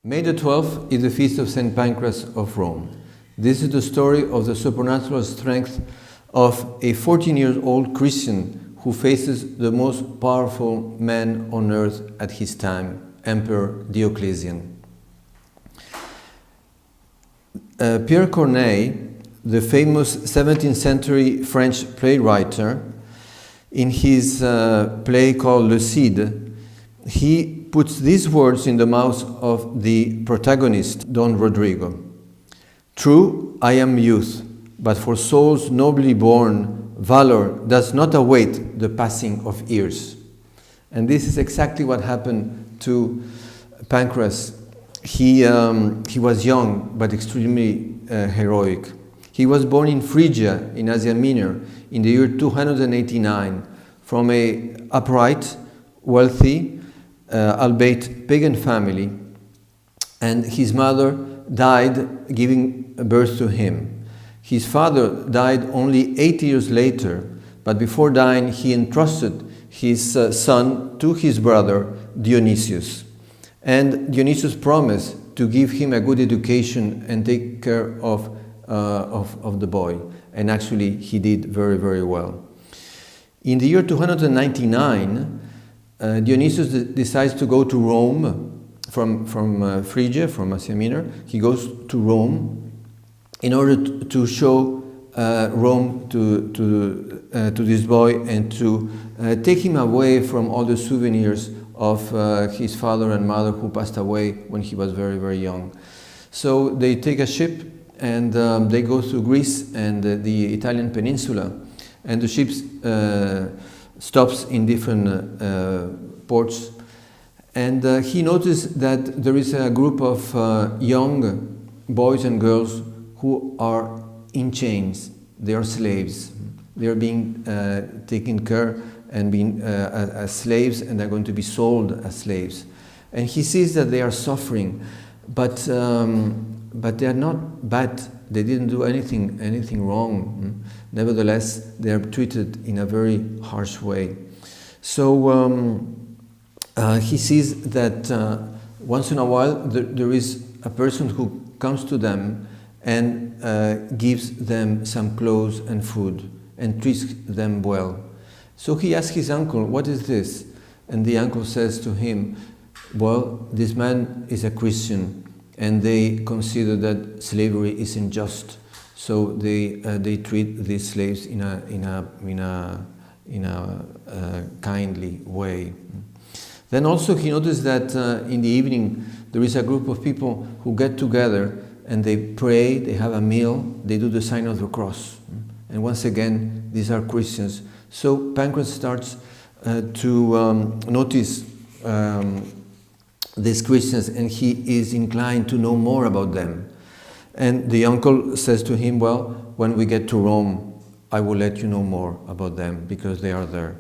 May the 12th is the feast of Saint Pancras of Rome. This is the story of the supernatural strength of a 14-year-old Christian who faces the most powerful man on earth at his time, Emperor Diocletian. Pierre Corneille, the famous 17th century French playwright, in his play called Le Cid, he puts these words in the mouth of the protagonist, Don Rodrigo. True, I am youth, but for souls nobly born, valor does not await the passing of years. And this is exactly what happened to Pancras. He was young, but extremely heroic. He was born in Phrygia, in Asia Minor, in the year 289, from a upright, wealthy, albeit pagan family, and his mother died giving birth to him. His father died only 8 years later, but before dying he entrusted his son to his brother Dionysius. And Dionysius promised to give him a good education and take care of the boy. And actually he did very, very well. In the year 299, Dionysius decides to go to Rome from Phrygia, from Asia Minor. He goes to Rome in order to show Rome to this boy and to take him away from all the souvenirs of his father and mother who passed away when he was very, very young. So they take a ship and they go through Greece and the Italian peninsula, and the ship stops in different ports, and he noticed that there is a group of young boys and girls who are in chains. They are slaves. They are being taken care and being as slaves, and they're going to be sold as slaves. And he sees that they are suffering, but they are not bad. They didn't do anything wrong. Nevertheless, they are treated in a very harsh way. So he sees that once in a while there is a person who comes to them and gives them some clothes and food and treats them well. So he asks his uncle, "What is this?" And the uncle says to him, "Well, this man is a Christian, and they consider that slavery is unjust, so they treat these slaves in a kindly way." Then also he noticed that in the evening there is a group of people who get together and they pray, they have a meal, they do the sign of the cross. And once again, these are Christians. So Pancras starts to notice these Christians, and he is inclined to know more about them. And the uncle says to him, "Well, when we get to Rome, I will let you know more about them, because they are there."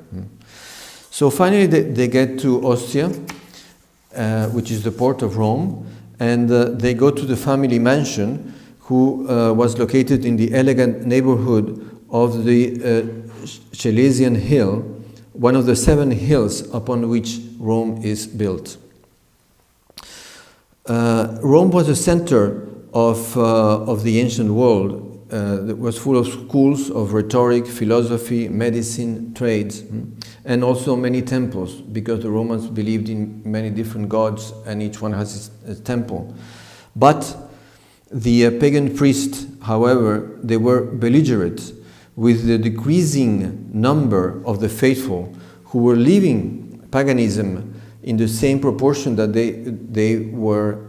So finally they get to Ostia, which is the port of Rome, and they go to the family mansion, who was located in the elegant neighborhood of the Chalesian Hill, one of the 7 hills upon which Rome is built. Rome was a center of the ancient world. That was full of schools of rhetoric, philosophy, medicine, trades, and also many temples, because the Romans believed in many different gods and each one has its temple. But the pagan priests, however, they were belligerent with the decreasing number of the faithful who were leaving paganism in the same proportion that they were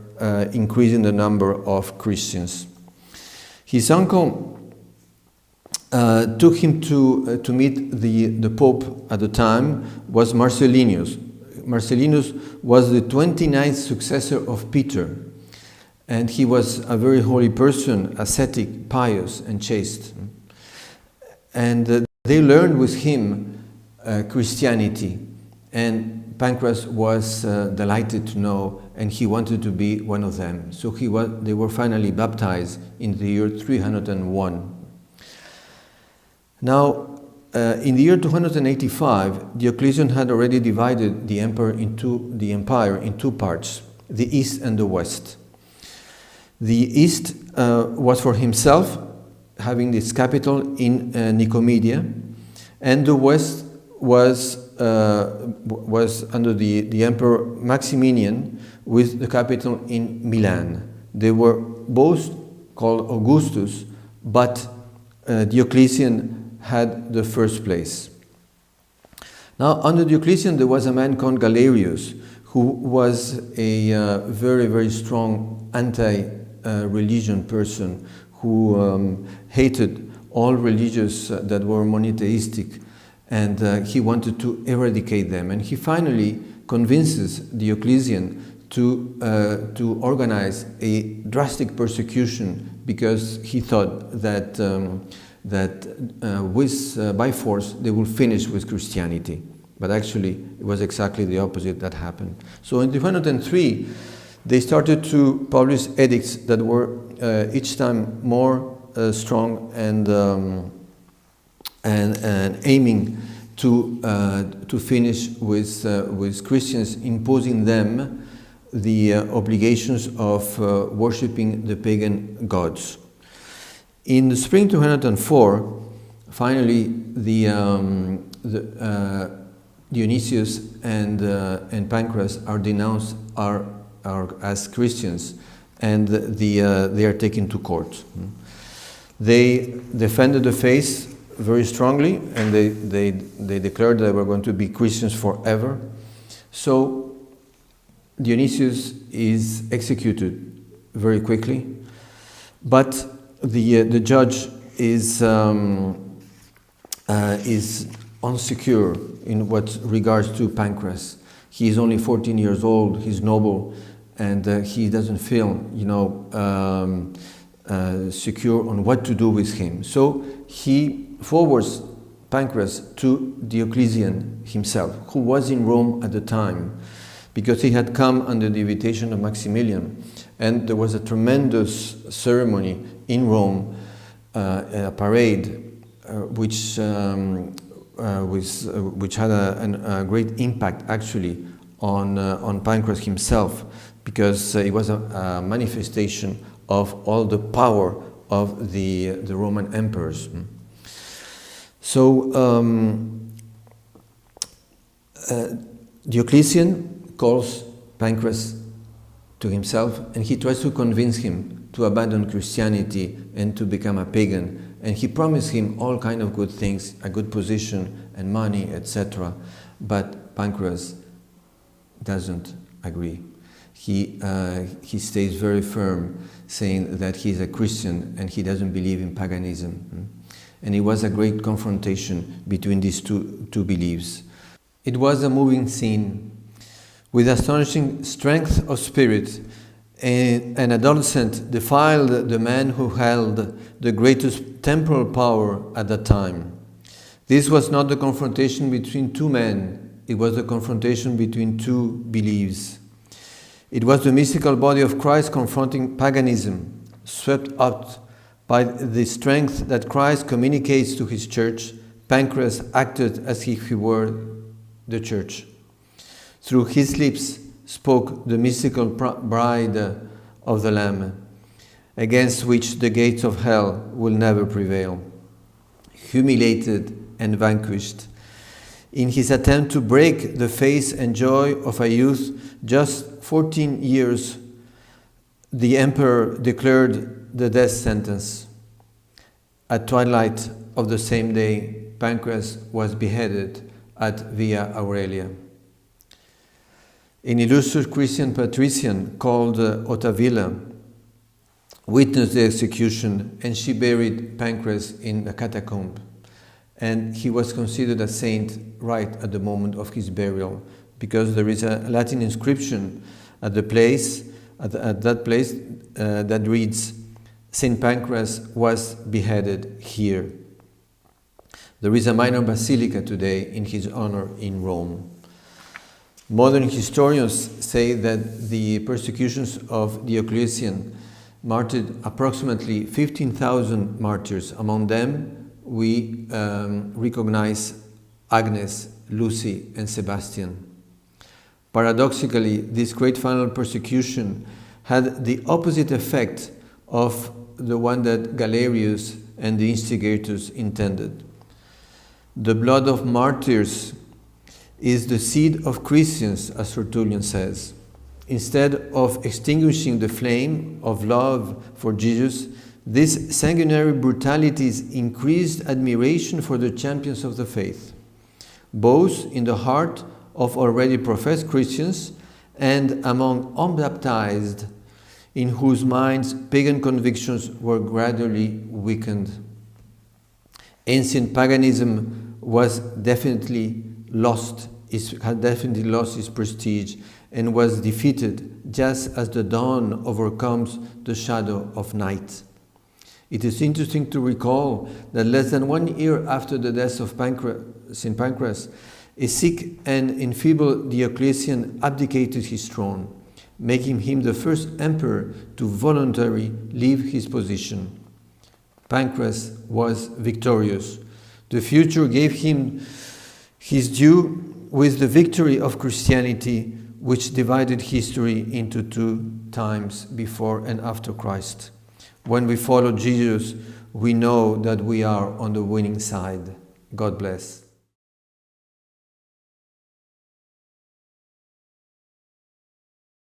increasing the number of Christians. His uncle took him to meet the Pope at the time, was Marcellinus. Marcellinus was the 29th successor of Peter, and he was a very holy person, ascetic, pious, and chaste. And they learned with him Christianity, and Pancras was delighted to know, and he wanted to be one of them. So they were finally baptized in the year 301. Now, in the year 285, Diocletian had already divided the empire into two parts. the East and the West. The East was for himself, having its capital in Nicomedia, and the West was under the Emperor Maximinian, with the capital in Milan. They were both called Augustus, but Diocletian had the first place. Now, under Diocletian, there was a man called Galerius, who was a very, very strong anti-religion person, who hated all religions that were monotheistic, and he wanted to eradicate them. And he finally convinces Diocletian to organize a drastic persecution, because he thought that by force they will finish with Christianity. But actually it was exactly the opposite that happened. So in 203 they started to publish edicts that were each time more strong and aiming to finish with Christians, imposing them the obligations of worshipping the pagan gods. In the spring 204, finally, Dionysius and Pancras are denounced as Christians, and they are taken to court. They defended the faith very strongly, and they declared they were going to be Christians forever. So Dionysius is executed very quickly, but the judge is unsecure in what regards to Pancras. He is only 14 years old. He's noble, and he doesn't feel, secure on what to do with him. So he forwards Pancras to Diocletian himself, who was in Rome at the time, because he had come under the invitation of Maximilian, and there was a tremendous ceremony in Rome, a parade, which had a great impact actually on Pancras himself, because it was a manifestation of all the power of the Roman emperors. So Diocletian calls Pancras to himself, and he tries to convince him to abandon Christianity and to become a pagan. And he promised him all kind of good things, a good position and money, etc. But Pancras doesn't agree. He stays very firm, saying that he's a Christian and he doesn't believe in paganism. And it was a great confrontation between these two beliefs. It was a moving scene. With astonishing strength of spirit, an adolescent defied the man who held the greatest temporal power at that time. This was not the confrontation between two men, it was the confrontation between two beliefs. It was the mystical body of Christ confronting paganism, swept up by the strength that Christ communicates to his church. Pancras acted as if he were the church. Through his lips spoke the mystical bride of the Lamb, against which the gates of hell will never prevail. Humiliated and vanquished, in his attempt to break the faith and joy of a youth just 14 years, the emperor declared the death sentence. At twilight of the same day, Pancras was beheaded at Via Aurelia. An illustrious Christian patrician called Ottavilla witnessed the execution, and she buried Pancras in a catacomb. And he was considered a saint right at the moment of his burial, because there is a Latin inscription at that place that reads, Saint Pancras was beheaded here. There is a minor basilica today in his honor in Rome. Modern historians say that the persecutions of Diocletian martyred approximately 15,000 martyrs. Among them, we recognize Agnes, Lucy, and Sebastian. Paradoxically, this great final persecution had the opposite effect of the one that Galerius and the instigators intended. The blood of martyrs is the seed of Christians, as Tertullian says. Instead of extinguishing the flame of love for Jesus, these sanguinary brutalities increased admiration for the champions of the faith, both in the heart of already professed Christians and among unbaptized, in whose minds pagan convictions were gradually weakened. Ancient paganism was had definitely lost its prestige and was defeated just as the dawn overcomes the shadow of night. It is interesting to recall that less than 1 year after the death of Saint Pancras, a sick and enfeebled Diocletian abdicated his throne, making him the first emperor to voluntarily leave his position. Pancras was victorious. The future gave him his due with the victory of Christianity, which divided history into two times, before and after Christ. When we follow Jesus, we know that we are on the winning side. God bless.